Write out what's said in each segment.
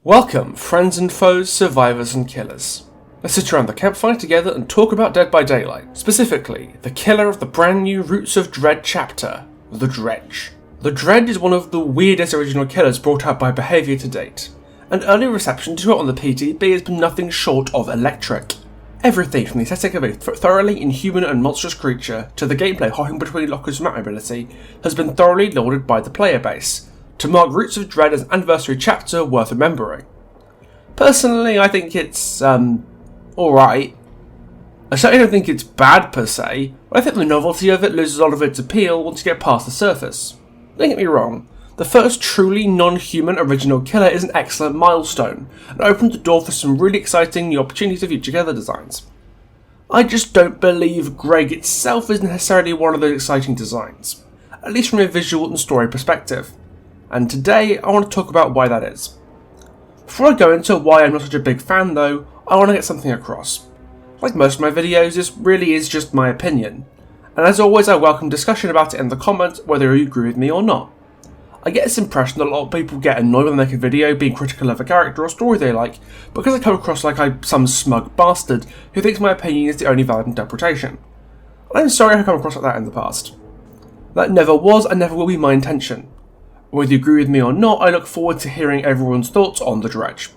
Welcome, friends and foes, survivors and killers. Let's sit around the campfire together and talk about Dead by Daylight, specifically the killer of the brand new Roots of Dread chapter, the Dredge. The Dredge is one of the weirdest original killers brought out by behaviour to date, and early reception to it on the PTB has been nothing short of electric. Everything from the aesthetic of a thoroughly inhuman and monstrous creature to the gameplay hopping between lockers map mobility has been thoroughly lauded by the player base, to mark Roots of Dread as an anniversary chapter worth remembering. Personally, I think it's, alright. I certainly don't think it's bad per se, but I think the novelty of it loses a lot of its appeal once you get past the surface. Don't get me wrong, the first truly non-human original killer is an excellent milestone, and opened the door for some really exciting new opportunities for future killer designs. I just don't believe Greg itself is necessarily one of those exciting designs, at least from a visual and story perspective. And today, I want to talk about why that is. Before I go into why I'm not such a big fan though, I want to get something across. Like most of my videos, this really is just my opinion. And as always, I welcome discussion about it in the comments, whether you agree with me or not. I get this impression that a lot of people get annoyed when they make a video being critical of a character or story they like, because I come across like I'm some smug bastard who thinks my opinion is the only valid interpretation. I'm sorry I come across like that in the past. That never was and never will be my intention. Whether you agree with me or not, I look forward to hearing everyone's thoughts on the Dredge.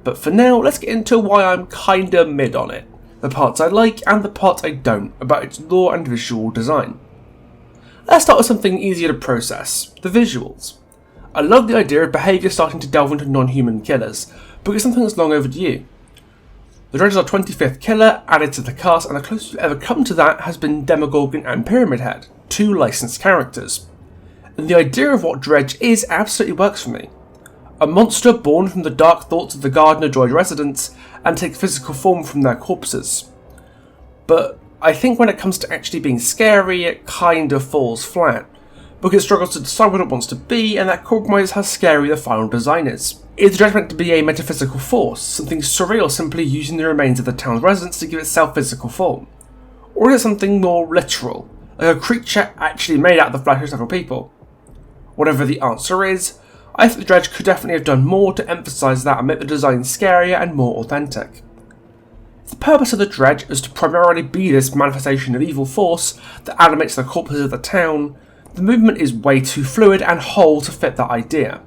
But for now, let's get into why I'm kinda mid on it, the parts I like and the parts I don't about its lore and visual design. Let's start with something easier to process, the visuals. I love the idea of behaviour starting to delve into non-human killers, but it's something that's long overdue. The Dredge is our 25th killer added to the cast, and the closest we've ever come to that has been Demogorgon and Pyramid Head, two licensed characters. And the idea of what Dredge is absolutely works for me. A monster born from the dark thoughts of the Gardner Droid residents and take physical form from their corpses. But I think when it comes to actually being scary, it kind of falls flat, because it struggles to decide what it wants to be, and that compromises how scary the final design is. Is Dredge meant to be a metaphysical force, something surreal simply using the remains of the town's residents to give itself physical form? Or is it something more literal, like a creature actually made out of the flesh of several people? Whatever the answer is, I think the Dredge could definitely have done more to emphasise that and make the design scarier and more authentic. If the purpose of the Dredge is to primarily be this manifestation of evil force that animates the corpses of the town, the movement is way too fluid and whole to fit that idea.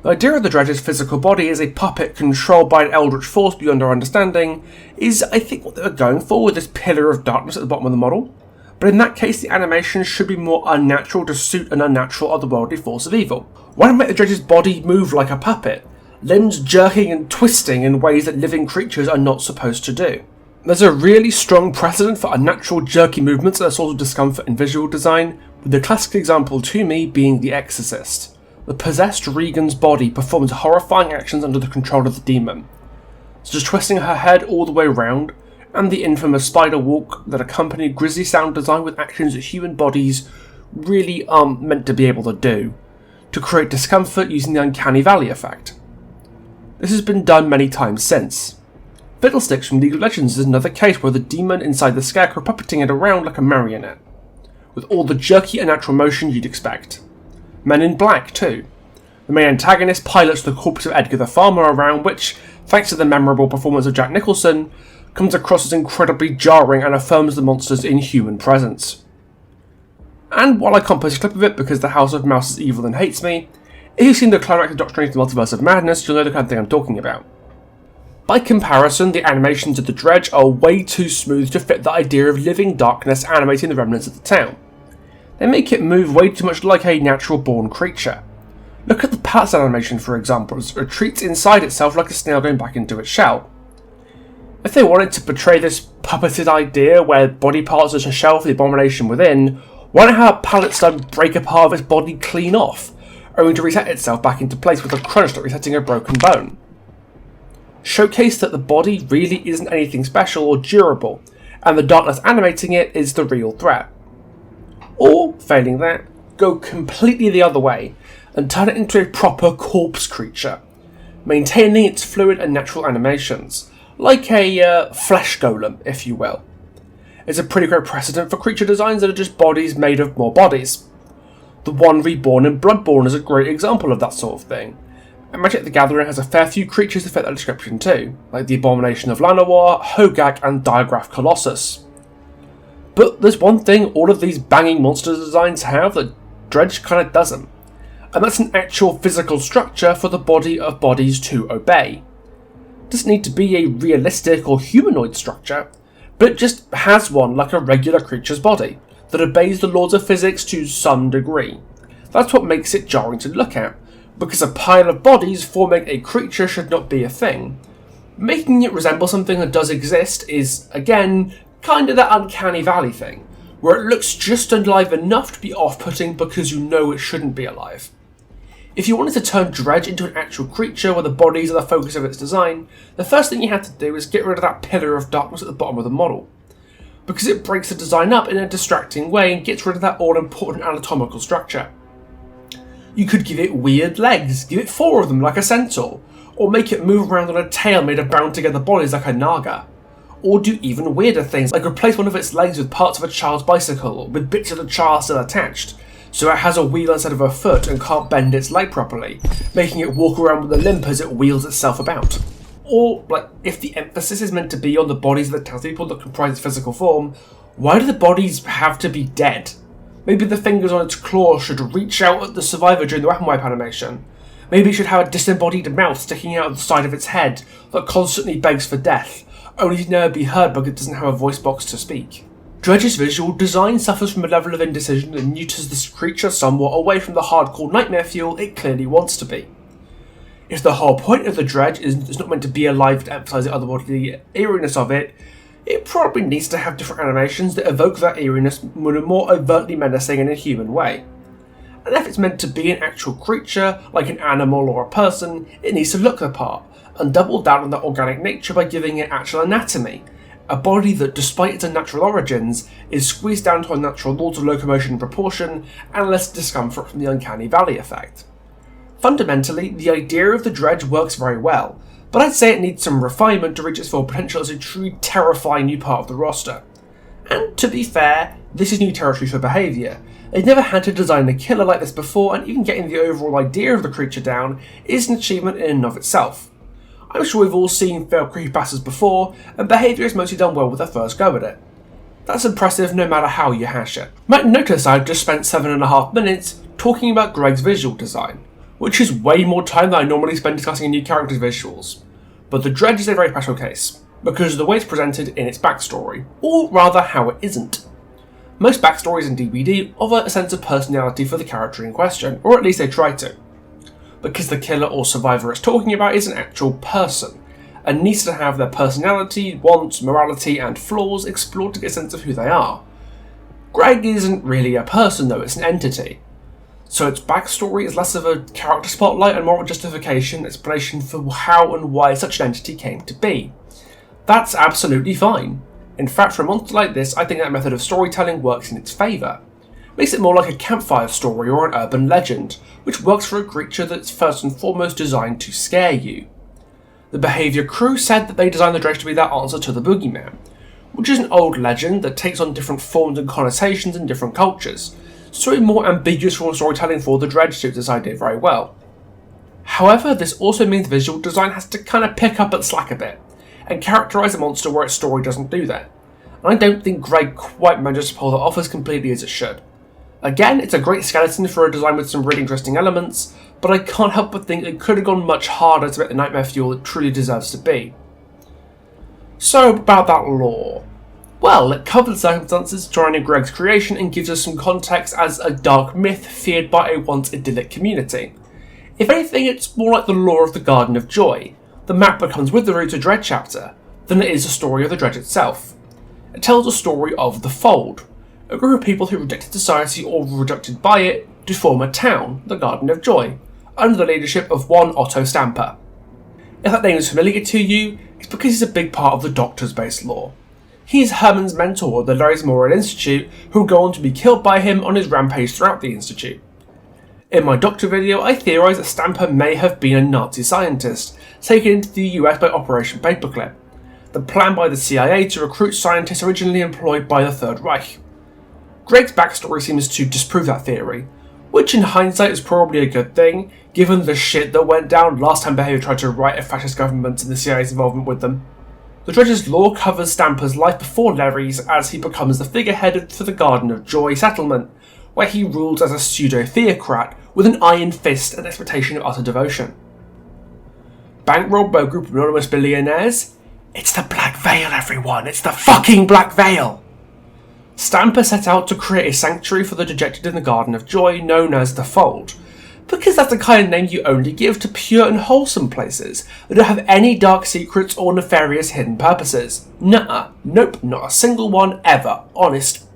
The idea of the Dredge's physical body as a puppet controlled by an eldritch force beyond our understanding is, I think, what they were going for with this pillar of darkness at the bottom of the model. But in that case, the animation should be more unnatural to suit an unnatural otherworldly force of evil. Why not make the Dredge's body move like a puppet, limbs jerking and twisting in ways that living creatures are not supposed to do? There's a really strong precedent for unnatural jerky movements that are a source of discomfort in visual design, with the classic example to me being The Exorcist. The possessed Regan's body performs horrifying actions under the control of the demon, such as twisting her head all the way round, and the infamous spider walk that accompanied grisly sound design with actions that human bodies really aren't meant to be able to do, to create discomfort using the uncanny valley effect. This has been done many times since. Fiddlesticks from League of Legends is another case where the demon inside the scarecrow puppeting it around like a marionette, with all the jerky unnatural motion you'd expect. Men in Black too. The main antagonist pilots the corpse of Edgar the Farmer around, which, thanks to the memorable performance of Jack Nicholson, comes across as incredibly jarring and affirms the monster's inhuman presence. And while I can't post a clip of it because the House of Mouse is evil and hates me, if you've seen the climax of Doctor Strange: The Multiverse of Madness, you'll know the kind of thing I'm talking about. By comparison, the animations of the Dredge are way too smooth to fit the idea of living darkness animating the remnants of the town. They make it move way too much like a natural-born creature. Look at the Pats animation, for example, as it retreats inside itself like a snail going back into its shell. If they wanted to portray this puppeted idea where body parts are a shell for the abomination within, why not have a pallet stud break a part of its body clean off, only to reset itself back into place with a crunch like resetting a broken bone? Showcase that the body really isn't anything special or durable, and the darkness animating it is the real threat. Or, failing that, go completely the other way and turn it into a proper corpse creature, maintaining its fluid and natural animations, like a flesh golem, if you will. It's a pretty great precedent for creature designs that are just bodies made of more bodies. The one reborn in Bloodborne is a great example of that sort of thing, And Magic the Gathering has a fair few creatures that fit that description too, like the Abomination of Llanowar, Hogak and Diagraph Colossus. But there's one thing all of these banging monster designs have that Dredge kinda doesn't, and that's an actual physical structure for the body of bodies to obey. It doesn't need to be a realistic or humanoid structure, but it just has one like a regular creature's body, that obeys the laws of physics to some degree. That's what makes it jarring to look at, because a pile of bodies forming a creature should not be a thing. Making it resemble something that does exist is, again, kind of that uncanny valley thing, where it looks just alive enough to be off-putting because you know it shouldn't be alive. If you wanted to turn Dredge into an actual creature where the bodies are the focus of its design, the first thing you had to do is get rid of that pillar of darkness at the bottom of the model, because it breaks the design up in a distracting way and gets rid of that all-important anatomical structure. You could give it weird legs, give it 4 of them like a centaur, or make it move around on a tail made of bound together bodies like a naga. Or do even weirder things, like replace one of its legs with parts of a child's bicycle, with bits of the child still attached, so it has a wheel instead of a foot and can't bend its leg properly, making it walk around with a limp as it wheels itself about. Or, if the emphasis is meant to be on the bodies of the townspeople that comprise its physical form, why do the bodies have to be dead? Maybe the fingers on its claws should reach out at the survivor during the weapon wipe animation. Maybe it should have a disembodied mouth sticking out of the side of its head that constantly begs for death, only to never be heard because it doesn't have a voice box to speak. Dredge's visual design suffers from a level of indecision that neuters this creature somewhat away from the hardcore nightmare fuel it clearly wants to be. If the whole point of the Dredge is not meant to be alive to emphasise the otherworldly eeriness of it, it probably needs to have different animations that evoke that eeriness in a more overtly menacing and inhuman way. And if it's meant to be an actual creature, like an animal or a person, it needs to look the part, and double down on that organic nature by giving it actual anatomy, a body that, despite its unnatural origins, is squeezed down to unnatural laws of locomotion and proportion, and less discomfort from the uncanny valley effect. Fundamentally, the idea of the Dredge works very well, but I'd say it needs some refinement to reach its full potential as a truly terrifying new part of the roster. And to be fair, this is new territory for behaviour. They've never had to design a killer like this before, and even getting the overall idea of the creature down is an achievement in and of itself. I'm sure we've all seen failed creepypastas before, and behaviour is mostly done well with their first go at it. That's impressive no matter how you hash it. You might notice I've just spent 7.5 minutes talking about Greg's visual design, which is way more time than I normally spend discussing a new character's visuals. But the Dredge is a very special case, because of the way it's presented in its backstory, or rather how it isn't. Most backstories in DBD offer a sense of personality for the character in question, or at least they try to, because the killer or survivor it's talking about is an actual person, and needs to have their personality, wants, morality and flaws explored to get a sense of who they are. Greg isn't really a person though, it's an entity. So its backstory is less of a character spotlight and more of a justification, explanation for how and why such an entity came to be. That's absolutely fine. In fact, for a monster like this, I think that method of storytelling works in its favour. Makes it more like a campfire story or an urban legend, which works for a creature that's first and foremost designed to scare you. The Behaviour crew said that they designed the Dredge to be their answer to the boogeyman, which is an old legend that takes on different forms and connotations in different cultures, so a more ambiguous form of storytelling for the Dredge suits this idea very well. However, this also means visual design has to kind of pick up at slack a bit, and characterise a monster where its story doesn't do that. And I don't think Greg quite manages to pull that off as completely as it should. Again, it's a great skeleton for a design with some really interesting elements, but I can't help but think it could have gone much harder to make the nightmare fuel it truly deserves to be. So, about that lore. Well, it covers the circumstances surrounding Greg's creation and gives us some context as a dark myth feared by a once idyllic community. If anything, it's more like the lore of the Garden of Joy, the map that comes with the Roots of Dredge chapter, than it is a story of the Dredge itself. It tells a story of the Fold, a group of people who rejected society or were rejected by it to form a town, the Garden of Joy, under the leadership of one Otto Stamper. If that name is familiar to you, it's because he's a big part of the Doctor's base lore. He's Herman's mentor at the Lares Moral Institute, who will go on to be killed by him on his rampage throughout the Institute. In my Doctor video, I theorise that Stamper may have been a Nazi scientist, taken into the US by Operation Paperclip, the plan by the CIA to recruit scientists originally employed by the Third Reich. Greg's backstory seems to disprove that theory, which in hindsight is probably a good thing, given the shit that went down last time Behavior tried to right a fascist government and the CIA's involvement with them. The Dredge's lore covers Stamper's life before Larry's as he becomes the figurehead for the Garden of Joy settlement, where he rules as a pseudo-theocrat with an iron fist and expectation of utter devotion. Bankrolled by a group of anonymous billionaires? It's the Black Veil, everyone! It's the fucking Black Veil! Stamper set out to create a sanctuary for the dejected in the Garden of Joy known as the Fold, because that's the kind of name you only give to pure and wholesome places that don't have any dark secrets or nefarious hidden purposes. Nuh-uh. Nope, not a single one ever. Honest.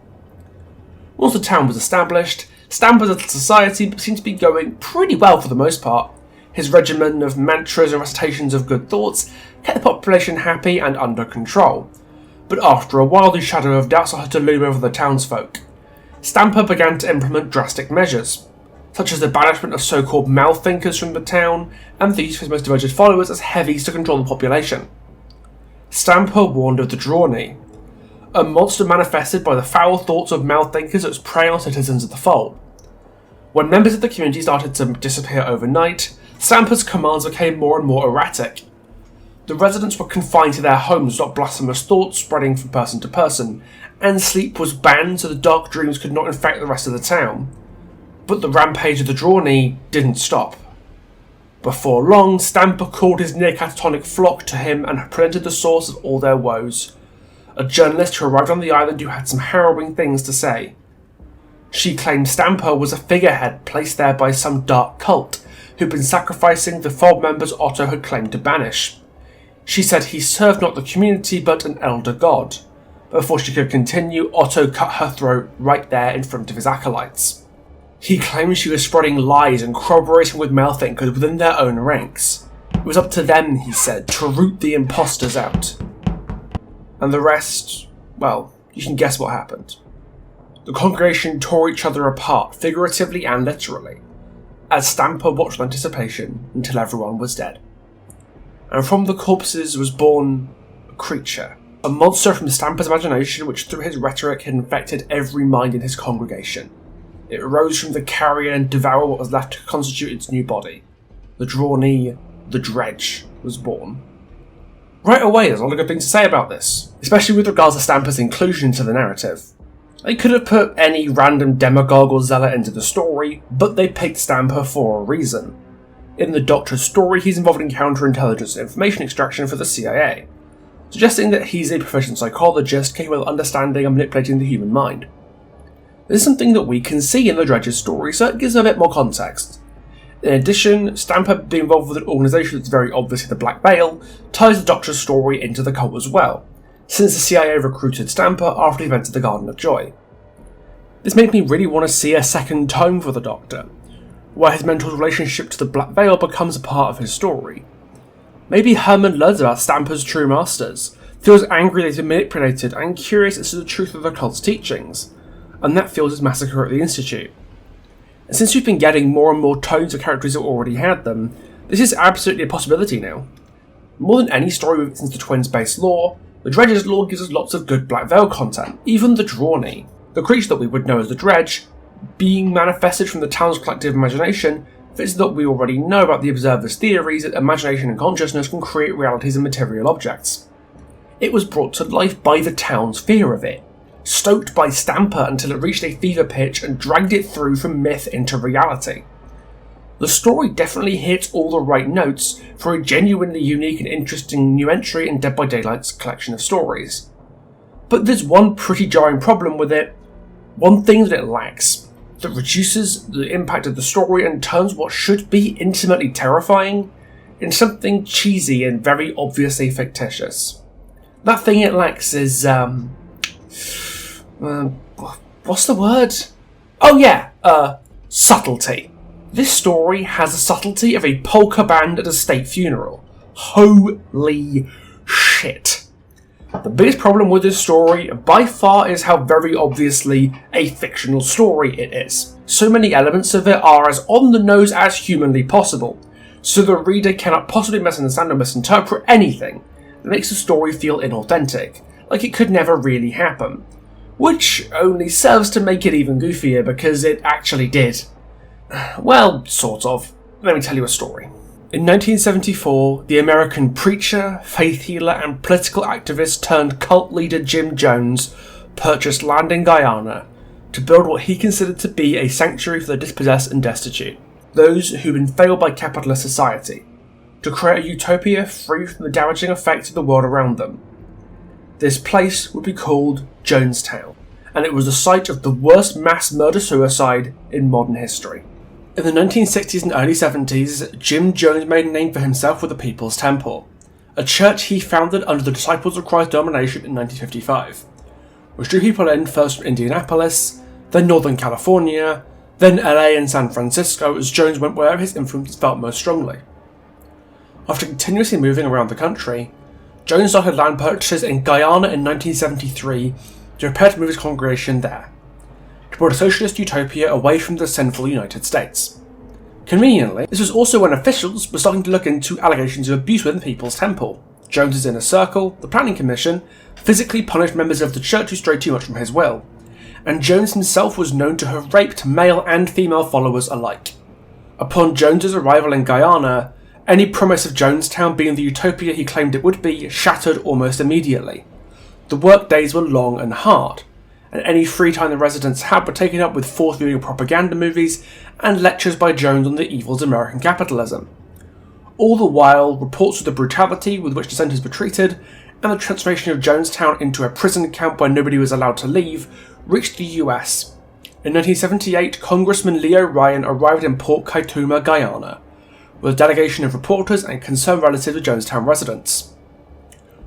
Once the town was established, Stamper's little society seemed to be going pretty well for the most part. His regimen of mantras and recitations of good thoughts kept the population happy and under control. But after a while, the shadow of doubt started to loom over the townsfolk. Stamper began to implement drastic measures, such as the banishment of so-called mouth-thinkers from the town, and the use of his most devoted followers as heavies to control the population. Stamper warned of the Drawny, a monster manifested by the foul thoughts of mouth-thinkers that was preying on citizens of the Fold. When members of the community started to disappear overnight, Stamper's commands became more and more erratic. The residents were confined to their homes to stop blasphemous thoughts spreading from person to person, and sleep was banned so the dark dreams could not infect the rest of the town. But the rampage of the Drawny didn't stop. Before long, Stamper called his near-catatonic flock to him and presented the source of all their woes. A journalist who arrived on the island who had some harrowing things to say. She claimed Stamper was a figurehead placed there by some dark cult who'd been sacrificing the Fold members Otto had claimed to banish. She said he served not the community but an elder god. But before she could continue, Otto cut her throat right there in front of his acolytes. He claimed she was spreading lies and corroborating with male-thinkers within their own ranks. It was up to them, he said, to root the imposters out. And the rest, well, you can guess what happened. The congregation tore each other apart, figuratively and literally, as Stamper watched with anticipation until everyone was dead. And from the corpses was born a creature, a monster from Stamper's imagination which through his rhetoric had infected every mind in his congregation. It rose from the carrion and devoured what was left to constitute its new body. The Drawny, the Dredge, was born. Right away, there's a lot of good things to say about this, especially with regards to Stamper's inclusion into the narrative. They could have put any random demagogue or zealot into the story, but they picked Stamper for a reason. In the Doctor's story, he's involved in counterintelligence and information extraction for the CIA, suggesting that he's a proficient psychologist capable of understanding and manipulating the human mind. This is something that we can see in the Dredge's story, so it gives a bit more context. In addition, Stamper being involved with an organisation that's very obviously the Black Veil ties the Doctor's story into the cult as well, since the CIA recruited Stamper after the events of the Garden of Joy. This made me really want to see a second tome for the Doctor, where his mentor's relationship to the Black Veil becomes a part of his story. Maybe Herman learns about Stamper's true masters, feels angry that he's been manipulated, and curious as to the truth of the cult's teachings, and that fuels his massacre at the Institute. And since we've been getting more and more tones of characters that already had them, this is absolutely a possibility now. More than any story since the Twins-based lore, the Dredge's lore gives us lots of good Black Veil content, even the Drawny, the creature that we would know as the Dredge, being manifested from the town's collective imagination, fits that we already know about the Observer's theories that imagination and consciousness can create realities and material objects. It was brought to life by the town's fear of it, stoked by Stamper until it reached a fever pitch and dragged it through from myth into reality. The story definitely hits all the right notes for a genuinely unique and interesting new entry in Dead by Daylight's collection of stories. But there's one pretty jarring problem with it, one thing that it lacks, that reduces the impact of the story and turns what should be intimately terrifying into something cheesy and very obviously fictitious. That thing it lacks is, what's the word? Oh yeah, subtlety. This story has the subtlety of a polka band at a state funeral. Holy shit. The biggest problem with this story, by far, is how very obviously a fictional story it is. So many elements of it are as on the nose as humanly possible, so the reader cannot possibly misunderstand or misinterpret anything. It makes the story feel inauthentic, like it could never really happen. Which only serves to make it even goofier because it actually did. Well, sort of. Let me tell you a story. In 1974, the American preacher, faith healer, and political activist turned cult leader Jim Jones purchased land in Guyana to build what he considered to be a sanctuary for the dispossessed and destitute, those who'd been failed by capitalist society, to create a utopia free from the damaging effects of the world around them. This place would be called Jonestown, and it was the site of the worst mass murder-suicide in modern history. In the 1960s and early 70s, Jim Jones made a name for himself with the People's Temple, a church he founded under the Disciples of Christ denomination in 1955, which drew people in first from Indianapolis, then Northern California, then LA and San Francisco as Jones went wherever his influence felt most strongly. After continuously moving around the country, Jones started land purchases in Guyana in 1973 to prepare to move his congregation there, to build a socialist utopia away from the sinful United States. Conveniently, this was also when officials were starting to look into allegations of abuse within the People's Temple. Jones's inner circle, the Planning Commission, physically punished members of the church who strayed too much from his will, and Jones himself was known to have raped male and female followers alike. Upon Jones's arrival in Guyana, any promise of Jonestown being the utopia he claimed it would be shattered almost immediately. The work days were long and hard, and any free time the residents had were taken up with forced viewing of propaganda movies and lectures by Jones on the evils of American capitalism. All the while, reports of the brutality with which dissenters were treated and the transformation of Jonestown into a prison camp where nobody was allowed to leave reached the US. In 1978, Congressman Leo Ryan arrived in Port Kaituma, Guyana, with a delegation of reporters and concerned relatives of Jonestown residents.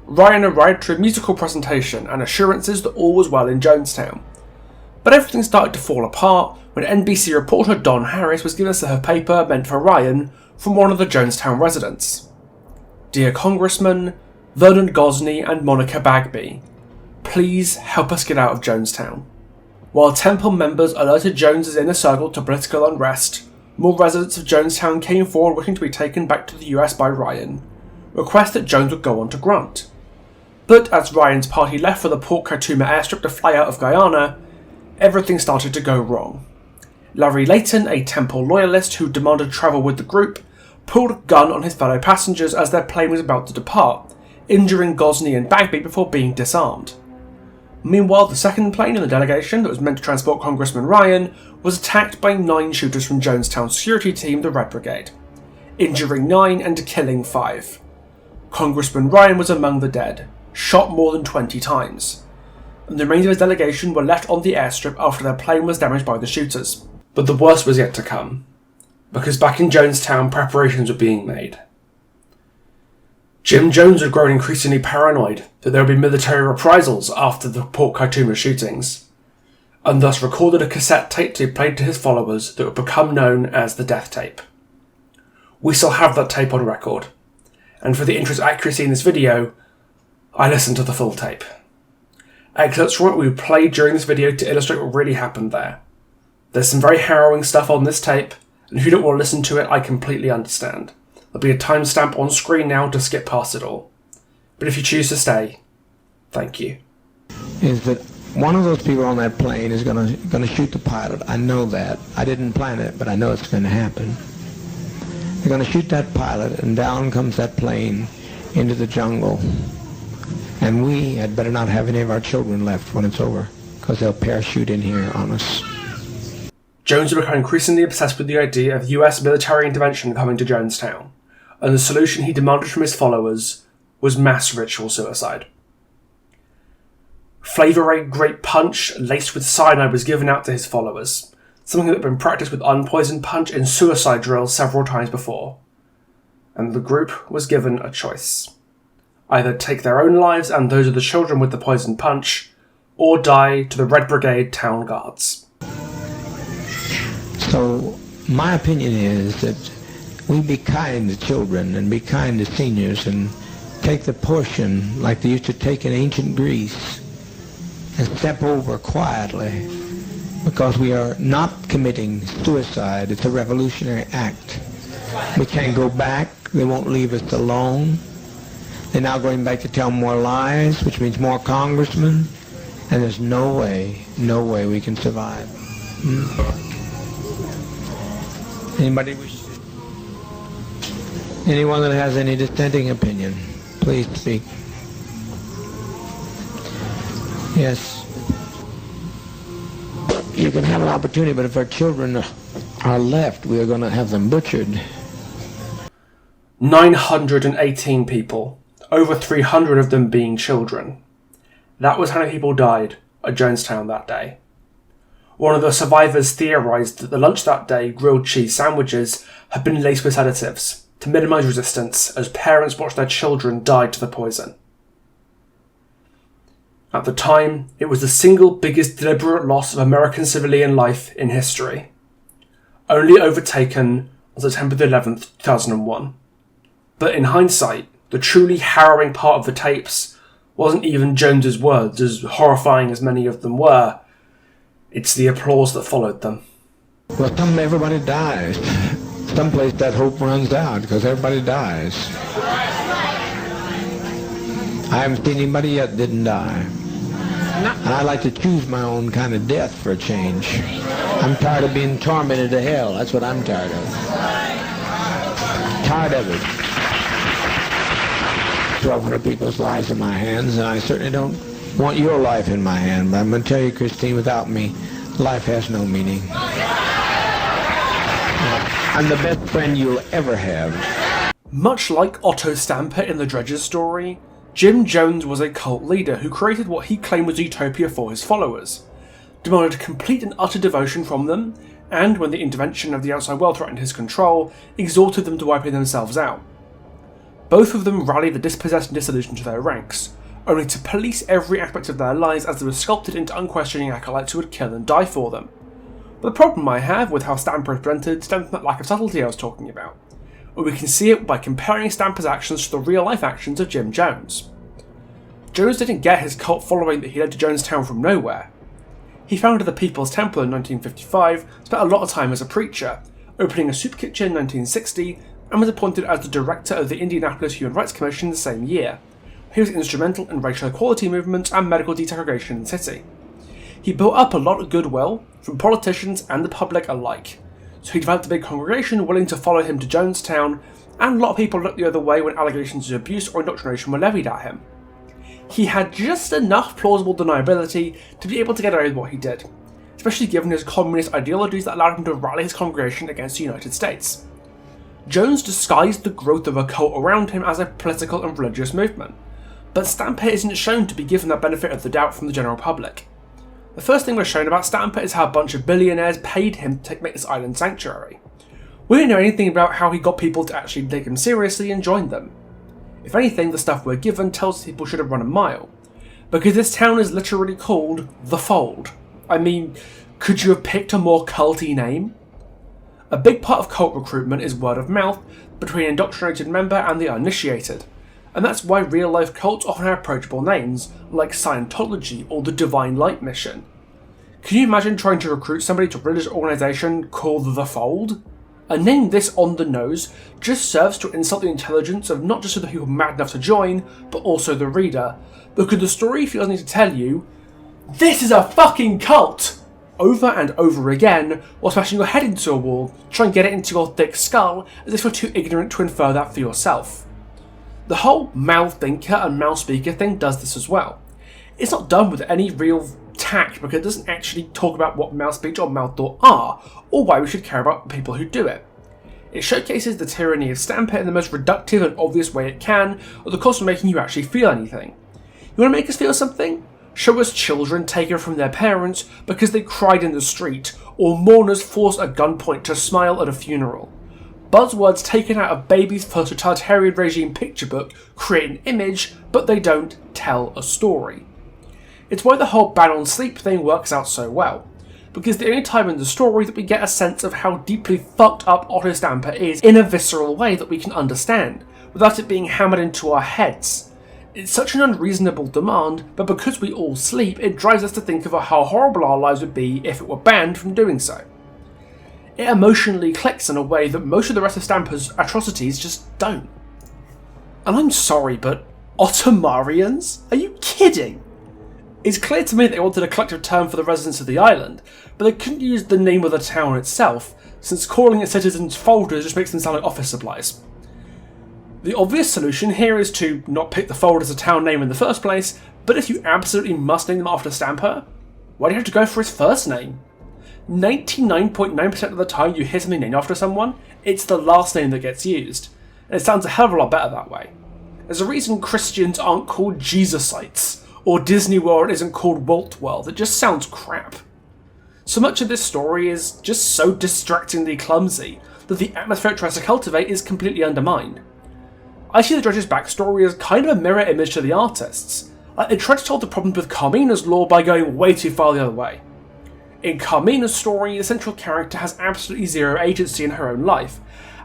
Ryan arrived to a musical presentation and assurances that all was well in Jonestown. But everything started to fall apart when NBC reporter Don Harris was given a slip of paper meant for Ryan from one of the Jonestown residents. Dear Congressman, Vernon Gosney and Monica Bagby, please help us get out of Jonestown. While Temple members alerted Jones's inner circle to political unrest, more residents of Jonestown came forward wishing to be taken back to the US by Ryan, request that Jones would go on to grant. But as Ryan's party left for the Port Kaituma airstrip to fly out of Guyana, everything started to go wrong. Larry Layton, a Temple loyalist who demanded travel with the group, pulled a gun on his fellow passengers as their plane was about to depart, injuring Gosney and Bagby before being disarmed. Meanwhile, the second plane in the delegation that was meant to transport Congressman Ryan was attacked by 9 shooters from Jonestown's security team, the Red Brigade, injuring 9 and killing 5. Congressman Ryan was among the dead, shot more than 20 times, and the remains of his delegation were left on the airstrip after their plane was damaged by the shooters. But the worst was yet to come, because back in Jonestown preparations were being made. Jim Jones had grown increasingly paranoid that there would be military reprisals after the Port Kaituma shootings, and thus recorded a cassette tape to be played to his followers that would become known as the Death Tape. We still have that tape on record, and for the interest accuracy in this video, I listened to the full tape. Excerpts from it we played during this video to illustrate what really happened there. There's some very harrowing stuff on this tape, and if you don't want to listen to it, I completely understand. There'll be a timestamp on screen now to skip past it all. But if you choose to stay, thank you. Is that one of those people on that plane is gonna shoot the pilot. I know that. I didn't plan it, but I know it's going to happen. They're going to shoot that pilot, and down comes that plane into the jungle. And we had better not have any of our children left when it's over, because they'll parachute in here on us. Jones had become increasingly obsessed with the idea of US military intervention coming to Jonestown, and the solution he demanded from his followers was mass ritual suicide. Flavor Aid Grape Punch laced with cyanide was given out to his followers, something that had been practiced with unpoisoned punch in suicide drills several times before. And the group was given a choice. Either take their own lives and those of the children with the poisoned punch, or die to the Red Brigade town guards. So my opinion is that we be kind to children and be kind to seniors and take the portion like they used to take in ancient Greece and step over quietly, because we are not committing suicide. It's a revolutionary act. We can't go back. They won't leave us alone. They're now going back to tell more lies, which means more congressmen, and there's no way we can survive. Anybody wish? Anyone that has any dissenting opinion, please speak. Yes. You can have an opportunity, but if our children are left, we are going to have them butchered. 918 people, over 300 of them being children. That was how many people died at Jonestown that day. One of the survivors theorised that the lunch that day, grilled cheese sandwiches, had been laced with sedatives to minimise resistance as parents watched their children die to the poison. At the time, it was the single biggest deliberate loss of American civilian life in history, only overtaken on September 11th, 2001. But in hindsight, the truly harrowing part of the tapes wasn't even Jones's words, as horrifying as many of them were. It's the applause that followed them. Well, everybody dies. Someplace that hope runs out, because everybody dies. I haven't seen anybody yet that didn't die. And I like to choose my own kind of death for a change. I'm tired of being tormented to hell. That's what I'm tired of. Tired of it. 1,200 people's lives in my hands, and I certainly don't want your life in my hand. But I'm going to tell you, Christine, without me, life has no meaning. I'm the best friend you'll ever have. Much like Otto Stamper in the Dredge's story, Jim Jones was a cult leader who created what he claimed was a utopia for his followers, demanded complete and utter devotion from them, and, when the intervention of the outside world threatened his control, exhorted them to wiping themselves out. Both of them rallied the dispossessed and disillusioned to their ranks, only to police every aspect of their lives as they were sculpted into unquestioning acolytes who would kill and die for them. But the problem I have with how Stamper is presented stems from that lack of subtlety I was talking about, and we can see it by comparing Stamper's actions to the real-life actions of Jim Jones. Jones didn't get his cult following that he led to Jonestown from nowhere. He founded the People's Temple in 1955, spent a lot of time as a preacher, opening a soup kitchen in 1960, and was appointed as the director of the Indianapolis Human Rights Commission the same year. He was instrumental in racial equality movements and medical desegregation in the city. He built up a lot of goodwill from politicians and the public alike, so he developed a big congregation willing to follow him to Jonestown, and a lot of people looked the other way when allegations of abuse or indoctrination were levied at him. He had just enough plausible deniability to be able to get away with what he did, especially given his communist ideologies that allowed him to rally his congregation against the United States. Jones disguised the growth of a cult around him as a political and religious movement, but Stamper isn't shown to be given that benefit of the doubt from the general public. The first thing we're shown about Stamper is how a bunch of billionaires paid him to make this island sanctuary. We don't know anything about how he got people to actually take him seriously and join them. If anything, the stuff we're given tells us people should have run a mile, because this town is literally called The Fold. I mean, could you have picked a more culty name? A big part of cult recruitment is word of mouth between an indoctrinated member and the uninitiated, and that's why real-life cults often have approachable names, like Scientology or the Divine Light Mission. Can you imagine trying to recruit somebody to a religious organisation called The Fold? A name this on the nose just serves to insult the intelligence of not just the people mad enough to join, but also the reader, because the story feels need to tell you, this is a fucking cult! Over and over again, while smashing your head into a wall, try and get it into your thick skull, as if you're too ignorant to infer that for yourself. The whole mouth thinker and mouth speaker thing does this as well. It's not done with any real tact because it doesn't actually talk about what mouth speech or mouth thought are, or why we should care about the people who do it. It showcases the tyranny of Stamper in the most reductive and obvious way it can, at the cost of making you actually feel anything. You want to make us feel something? Show us children taken from their parents because they cried in the street, or mourners forced at gunpoint to smile at a funeral. Buzzwords taken out of babies' first totalitarian regime picture book create an image, but they don't tell a story. It's why the whole ban on sleep thing works out so well, because the only time in the story that we get a sense of how deeply fucked up Otto Stamper is in a visceral way that we can understand, without it being hammered into our heads. It's such an unreasonable demand, but because we all sleep, it drives us to think of how horrible our lives would be if it were banned from doing so. It emotionally clicks in a way that most of the rest of Stamper's atrocities just don't. And I'm sorry, but Ottomarians? Are you kidding? It's clear to me that they wanted a collective term for the residents of the island, but they couldn't use the name of the town itself, since calling it citizens' folders just makes them sound like office supplies. The obvious solution here is to not pick the fold as a town name in the first place, but if you absolutely must name them after Stamper, why do you have to go for his first name? 99.9% of the time you hear something named after someone, it's the last name that gets used, and it sounds a hell of a lot better that way. There's a reason Christians aren't called Jesusites, or Disney World isn't called Walt World. It just sounds crap. So much of this story is just so distractingly clumsy that the atmosphere it tries to cultivate is completely undermined. I see the Dredge's backstory as kind of a mirror image to the artists. Like they tried to solve the problems with Carmina's lore by going way too far the other way. In Carmina's story, the central character has absolutely zero agency in her own life,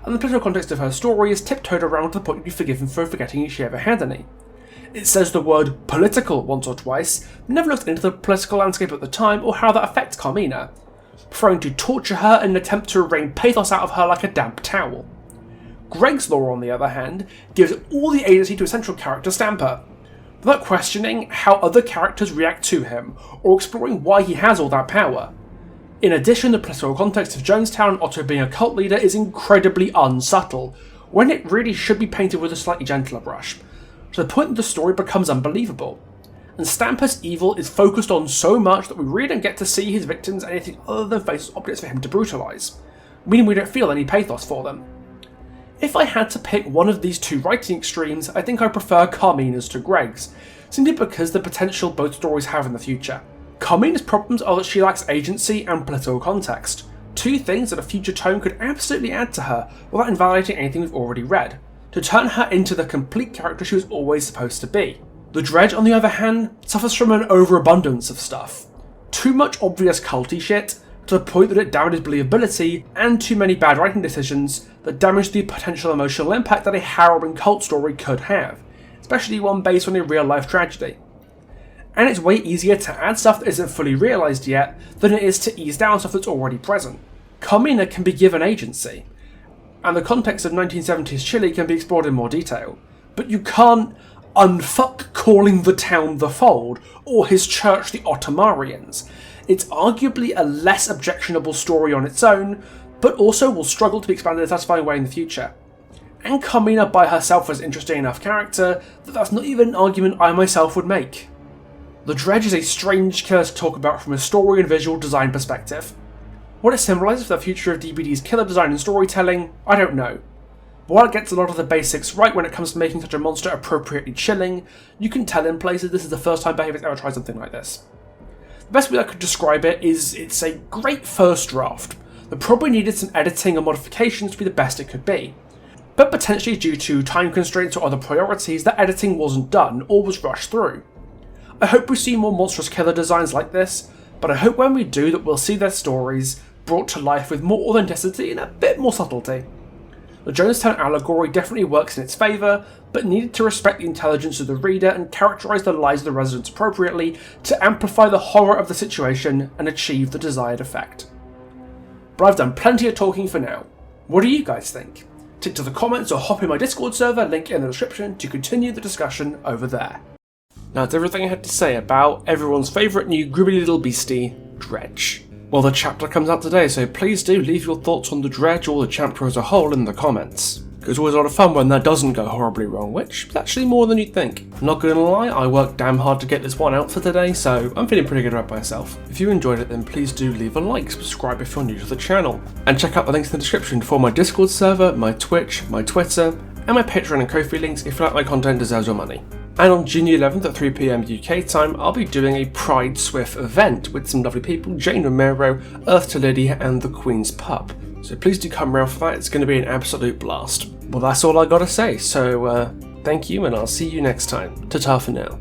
and the political context of her story is tiptoed around to the point you'd be forgiven for forgetting she ever had any. It says the word political once or twice, but never looked into the political landscape at the time or how that affects Carmina, preferring to torture her in an attempt to rain pathos out of her like a damp towel. Greg's lore, on the other hand, gives all the agency to a central character Stamper, without questioning how other characters react to him, or exploring why he has all that power. In addition, the political context of Jonestown and Otto being a cult leader is incredibly unsubtle, when it really should be painted with a slightly gentler brush, to the point that the story becomes unbelievable. And Stamper's evil is focused on so much that we really don't get to see his victims anything other than faceless objects for him to brutalise, meaning we don't feel any pathos for them. If I had to pick one of these two writing extremes, I think I prefer Carmina's to Greg's, simply because the potential both stories have in the future. Carmina's problems are that she lacks agency and political context, two things that a future tome could absolutely add to her without invalidating anything we've already read, to turn her into the complete character she was always supposed to be. The Dredge, on the other hand, suffers from an overabundance of stuff. Too much obvious culty shit, to the point that it damages believability, and too many bad writing decisions that damage the potential emotional impact that a harrowing cult story could have, especially one based on a real-life tragedy. And it's way easier to add stuff that isn't fully realised yet than it is to ease down stuff that's already present. Carmina can be given agency, and the context of 1970s Chile can be explored in more detail, but you can't unfuck calling the town the Fold, or his church the Ottomarians. It's arguably a less objectionable story on its own, but also will struggle to be expanded in a satisfying way in the future. And Carmina by herself was an interesting enough character that that's not even an argument I myself would make. The Dredge is a strange killer to talk about from a story and visual design perspective. What it symbolises for the future of DBD's killer design and storytelling, I don't know. But while it gets a lot of the basics right when it comes to making such a monster appropriately chilling, you can tell in places this is the first time Behavior's ever tried something like this. The best way I could describe it is it's a great first draft that probably needed some editing and modifications to be the best it could be, but potentially due to time constraints or other priorities that editing wasn't done or was rushed through. I hope we see more monstrous killer designs like this, but I hope when we do that we'll see their stories brought to life with more authenticity and a bit more subtlety. The Jonestown allegory definitely works in its favour, but needed to respect the intelligence of the reader and characterise the lives of the residents appropriately to amplify the horror of the situation and achieve the desired effect. But I've done plenty of talking for now. What do you guys think? Tick to the comments or hop in my Discord server, link in the description, to continue the discussion over there. Now that's everything I had to say about everyone's favourite new gribbly little beastie, Dredge. Well, the chapter comes out today, so please do leave your thoughts on the Dredge or the chapter as a whole in the comments. It's always a lot of fun when that doesn't go horribly wrong, which is actually more than you'd think. I'm not gonna lie, I worked damn hard to get this one out for today, so I'm feeling pretty good about myself. If you enjoyed it, then please do leave a like, subscribe if you're new to the channel, and check out the links in the description for my Discord server, my Twitch, my Twitter, and my Patreon and Ko-fi links if you like my content deserves your money. And on June 11th at 3 PM UK time, I'll be doing a Pride Swift event with some lovely people, Jane Romero, Earth to Lydia, and the Queen's Pup. So please do come round for that, it's going to be an absolute blast. Well, that's all I gotta say, so thank you, and I'll see you next time. Ta-ta for now.